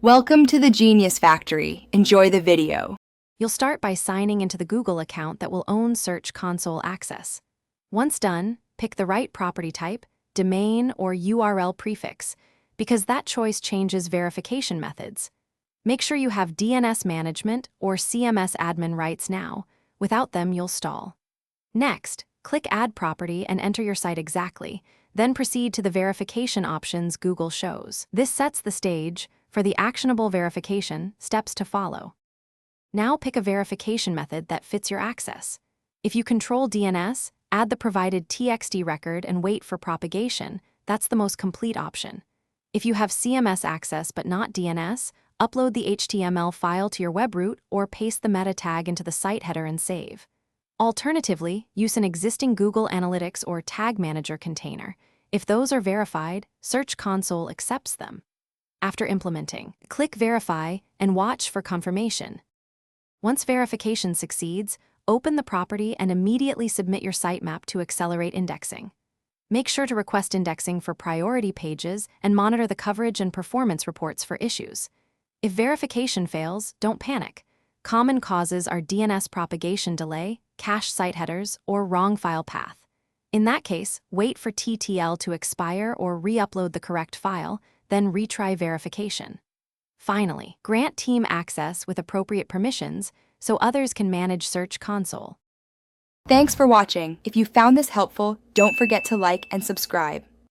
Welcome to the Genius Factory. Enjoy the video. You'll start by signing into the Google account that will own Search Console access. Once done, pick the right property type, domain, or URL prefix, because that choice changes verification methods. Make sure you have DNS management or CMS admin rights now. Without them, you'll stall. Next, click Add Property and enter your site exactly. Then proceed to the verification options Google shows. This sets the stage for the actionable verification steps to follow. Now pick a verification method that fits your access. If you control DNS, add the provided TXT record and wait for propagation. That's the most complete option. If you have CMS access but not DNS, upload the HTML file to your web root or paste the meta tag into the site header and save. Alternatively, use an existing Google Analytics or Tag Manager container. If those are verified, Search Console accepts them. After implementing, click Verify and watch for confirmation. Once verification succeeds, open the property and immediately submit your sitemap to accelerate indexing. Make sure to request indexing for priority pages and monitor the coverage and performance reports for issues. If verification fails, don't panic. Common causes are DNS propagation delay, cache site headers, or wrong file path. In that case, wait for TTL to expire or re-upload the correct file, then retry verification. Finally, grant team access with appropriate permissions so others can manage Search Console. Thanks for watching. If you found this helpful, don't forget to like and subscribe.